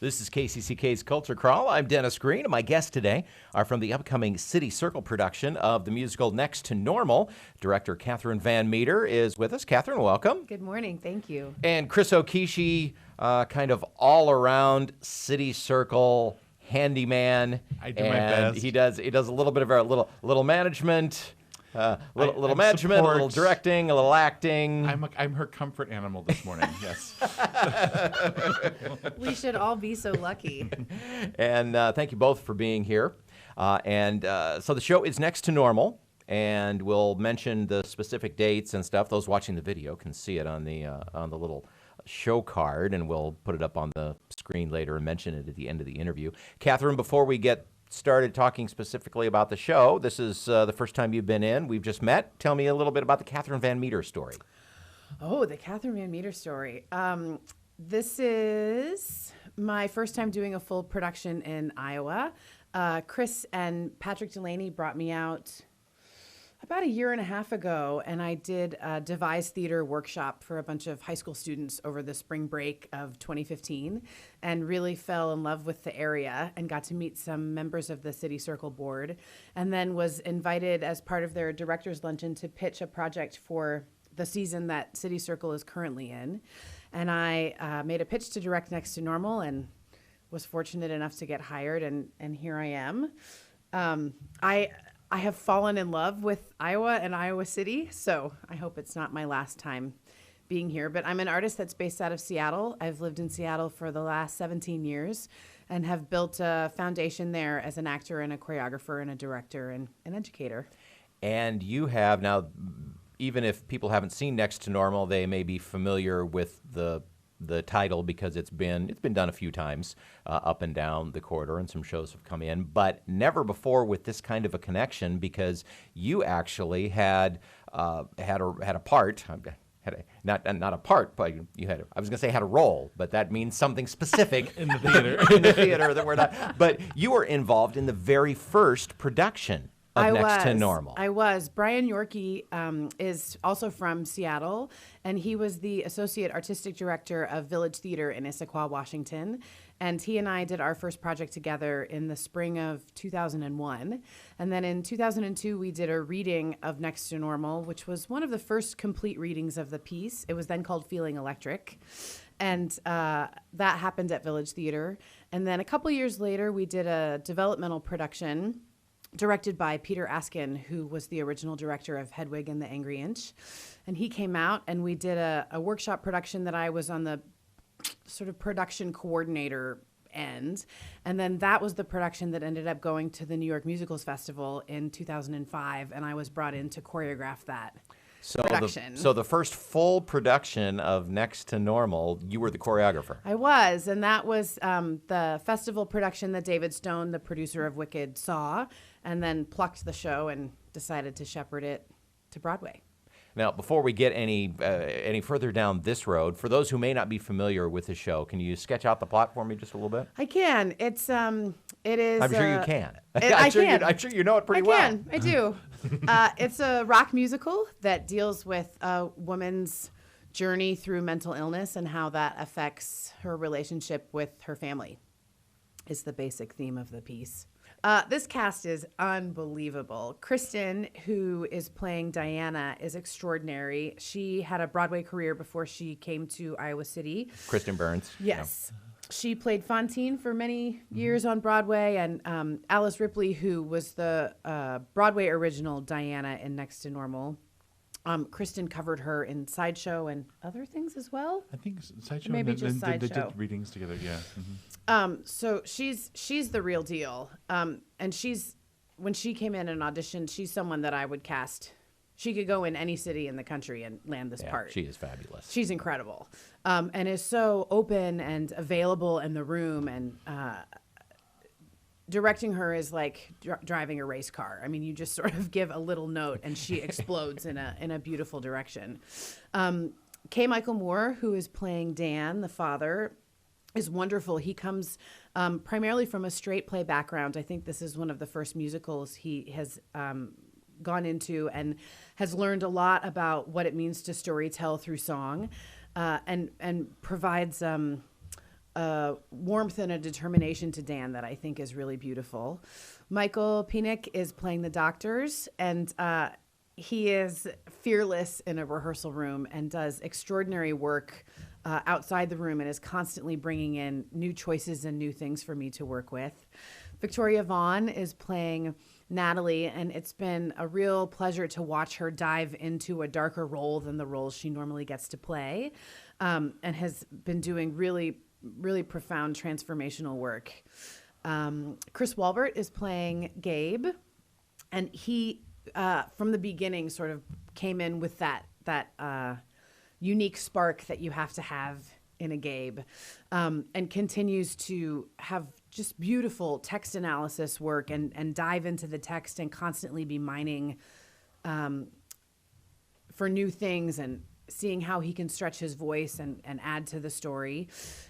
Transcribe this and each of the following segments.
This is KCCK's Culture Crawl. I'm Dennis Green, and my guests today are from the upcoming City Circle production of the musical Next to Normal. Director Kathryn Van Meter is with us. Kathryn, welcome. Good morning. Thank you. And Chris Okishi, kind of all-around City Circle handyman. I do my best. He does a little bit of a little management. Little management, support. a little directing, a little acting. I'm her comfort animal this morning. Yes. We should all be so lucky. And thank you both for being here. So the show is Next to Normal, and we'll mention the specific dates and stuff. Those watching the video can see it on the little show card, and we'll put it up on the screen later and mention it at the end of the interview. Kathryn, before we get started talking specifically about the show, this is the first time you've been in. We've just met. Tell me a little bit about the Kathryn Van Meter story. Oh, the Kathryn Van Meter story. This is my first time doing a full production in Iowa. Chris and Patrick Delaney brought me out about a year and a half ago, and I did a devised theater workshop for a bunch of high school students over the spring break of 2015, and really fell in love with the area and got to meet some members of the City Circle board, and then was invited as part of their director's luncheon to pitch a project for the season that City Circle is currently in. And I made a pitch to direct Next to Normal and was fortunate enough to get hired, and here I am. I have fallen in love with Iowa and Iowa City, so I hope it's not my last time being here. But I'm an artist that's based out of Seattle. I've lived in Seattle for the last 17 years and have built a foundation there as an actor and a choreographer and a director and an educator. And you have now, even if people haven't seen Next to Normal, they may be familiar with the title because it's been done a few times up and down the corridor, and some shows have come in, but never before with this kind of a connection, because you actually had a part. Not a part, but you had. I was going to say had a role, but that means something specific In the theater. in the theater that we're not. But you were involved in the very first production of Next to Normal. I was. Brian Yorkey is also from Seattle, and he was the associate artistic director of Village Theater in Issaquah, Washington. And he and I did our first project together in the spring of 2001. And then in 2002, we did a reading of Next to Normal, which was one of the first complete readings of the piece. It was then called Feeling Electric. And that happened at Village Theater. And then a couple years later, we did a developmental production directed by Peter Askin, who was the original director of Hedwig and the Angry Inch. And he came out, and we did a workshop production that I was on the sort of production coordinator end. And then that was the production that ended up going to the New York Musicals Festival in 2005, and I was brought in to choreograph that production. So the first full production of Next to Normal, you were the choreographer. I was, and that was the festival production that David Stone, the producer of Wicked, saw, and then plucked the show and decided to shepherd it to Broadway. Now, before we get any further down this road, for those who may not be familiar with the show, can you sketch out the plot for me just a little bit? I can. It is. I'm sure you can. I can. I'm sure you know it pretty well. I do. It's a rock musical that deals with a woman's journey through mental illness and how that affects her relationship with her family, is the basic theme of the piece. This cast is unbelievable. Kristen, who is playing Diana, is extraordinary. She had a Broadway career before she came to Iowa City. Kristen Burns. Yes. Yeah. She played Fantine for many years on Broadway, and Alice Ripley, who was the Broadway original Diana in Next to Normal. Kristen covered her in Sideshow and other things as well. I think Sideshow. Maybe just They Sideshow. did readings together, yeah. Mm-hmm. So she's the real deal. And when she came in and auditioned, she's someone that I would cast. She could go in any city in the country and land this part. She is fabulous. She's incredible, and is so open and available in the room, and directing her is like driving a race car. I mean, you just sort of give a little note and she explodes in a beautiful direction. K. Michael Moore, who is playing Dan, the father, is wonderful. He comes primarily from a straight play background. I think this is one of the first musicals he has gone into, and has learned a lot about what it means to storytell through song, and provides warmth and a determination to Dan that I think is really beautiful. Michael Pinnick is playing the doctors, and he is fearless in a rehearsal room and does extraordinary work outside the room and is constantly bringing in new choices and new things for me to work with. Victoria Vaughn is playing Natalie, and it's been a real pleasure to watch her dive into a darker role than the roles she normally gets to play, and has been doing really, really profound transformational work. Chris Walbert is playing Gabe, and he, from the beginning, sort of came in with that unique spark that you have to have in a Gabe, and continues to have just beautiful text analysis work and dive into the text and constantly be mining for new things and seeing how he can stretch his voice and add to the story.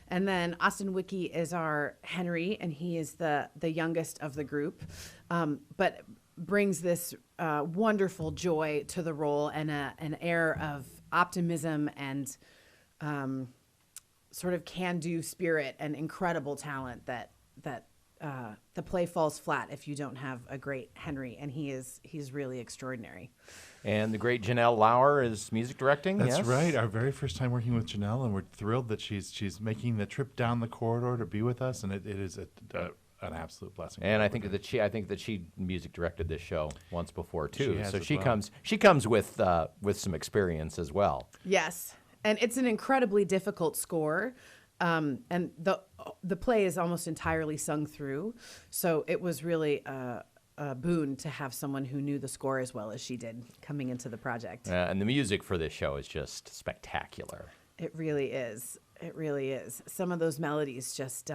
And then Austin Wicke is our Henry, and he is the youngest of the group, but brings this wonderful joy to the role and an air of optimism and sort of can-do spirit and incredible talent that the play falls flat if you don't have a great Henry, and he's really extraordinary. And the great Janelle Lauer is music directing. That's yes? right. Our very first time working with Janelle, and we're thrilled that she's making the trip down the corridor to be with us, and it is an absolute blessing. And I think that she music directed this show once before too. She has So as she well. comes with some experience as well. Yes, and it's an incredibly difficult score, and the play is almost entirely sung through. So it was really a boon to have someone who knew the score as well as she did coming into the project. And the music for this show is just spectacular. It really is. It really is. Some of those melodies just,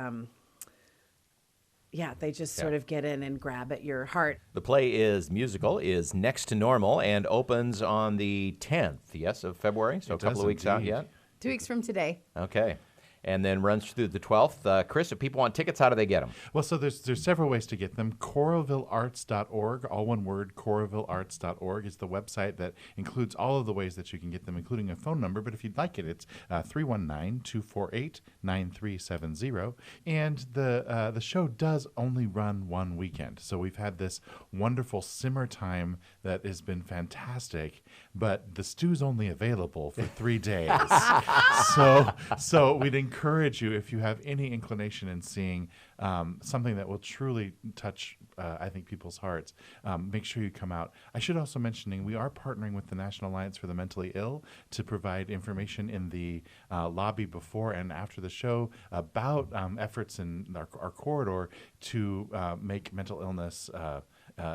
they just sort of get in and grab at your heart. The play is Next to Normal, and opens on the 10th, yes, of February, so It a couple does of weeks out indeed. yet. 2 weeks from today. Okay. And then runs through the 12th. Chris, if people want tickets, how do they get them? Well, so there's several ways to get them. CoralvilleArts.org, all one word, CoralvilleArts.org is the website that includes all of the ways that you can get them, including a phone number. But if you'd like it, it's 319-248-9370. And the show does only run one weekend. So we've had this wonderful simmer time that has been fantastic, but the stew's only available for 3 days. So we'd encourage you, if you have any inclination in seeing something that will truly touch, I think, people's hearts, make sure you come out. I should also mention, we are partnering with the National Alliance for the Mentally Ill to provide information in the lobby before and after the show about efforts in our corridor to make mental illness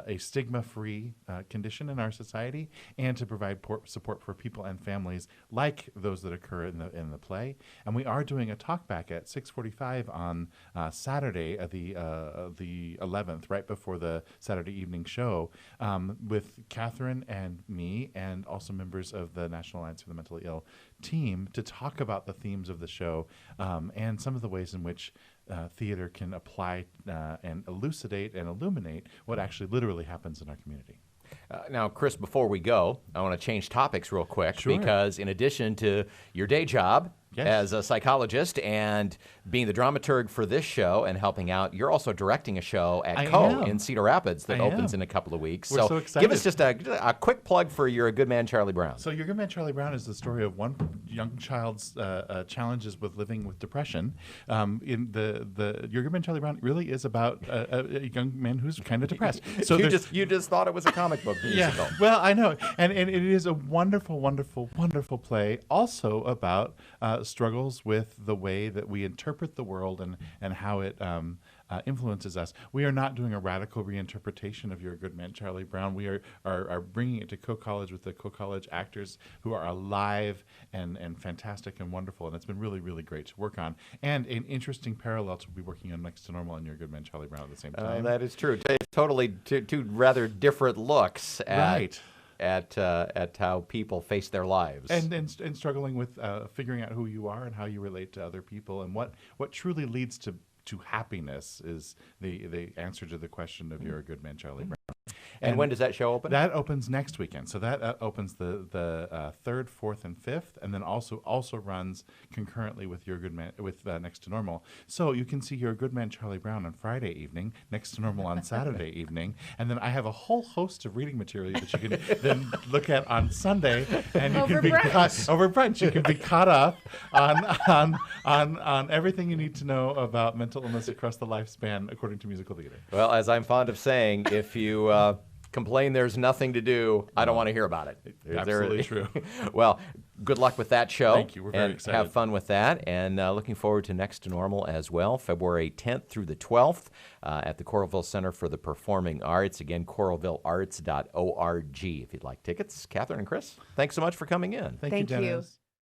a stigma-free condition in our society, and to provide support for people and families like those that occur in the play. And we are doing a talkback at 6:45 on Saturday, the 11th, right before the Saturday evening show, with Kathryn and me, and also members of the National Alliance for the Mentally Ill team, to talk about the themes of the show and some of the ways in which theater can apply and elucidate and illuminate what actually literally happens in our community. Now, Chris, before we go, I want to change topics real quick. Sure. Because in addition to your day job Yes. as a psychologist and being the dramaturg for this show and helping out, you're also directing a show at I Co am. in Cedar Rapids that I opens am. in a couple of weeks. We're so Give excited. us just a quick plug for You're a Good Man, Charlie Brown. So Your Good Man, Charlie Brown is the story of one young child's challenges with living with depression. In the Your Good Man, Charlie Brown really is about a young man who's kind of depressed. So you just thought it was a comic book musical. yeah, well, I know, and it is a wonderful, wonderful, wonderful play. Also about struggles with the way that we interpret the world and how it influences us. We are not doing a radical reinterpretation of You're a Good Man, Charlie Brown. We are bringing it to Co-College with the Co-College actors who are alive and fantastic and wonderful, and it's been really, really great to work on. And an interesting parallel to be working on Next to Normal and You're a Good Man, Charlie Brown at the same time. That is true. It's totally two rather different looks Right. at how people face their lives. And struggling with figuring out who you are and how you relate to other people, and what truly leads to happiness is the answer to the question of You're a Good Man, Charlie Brown. And when does that show open? That opens next weekend. So that opens the 3rd, 4th, and 5th, and then also runs concurrently with Your Good Man with Next to Normal. So you can see Your Good Man Charlie Brown on Friday evening, Next to Normal on Saturday evening, and then I have a whole host of reading material that you can then look at on Sunday, and you Over can be brunch. over brunch. You can be caught up on everything you need to know about mental illness across the lifespan, according to musical theater. Well, as I'm fond of saying, if you complain there's nothing to do, I don't want to hear about it. Absolutely true. Well, good luck with that show. Thank you. We're very and excited. have fun with that. And looking forward to Next to Normal as well, February 10th through the 12th at the Coralville Center for the Performing Arts. Again, coralvillearts.org if you'd like tickets. Kathryn and Chris, thanks so much for coming in. Thank you, Thank you. Dennis.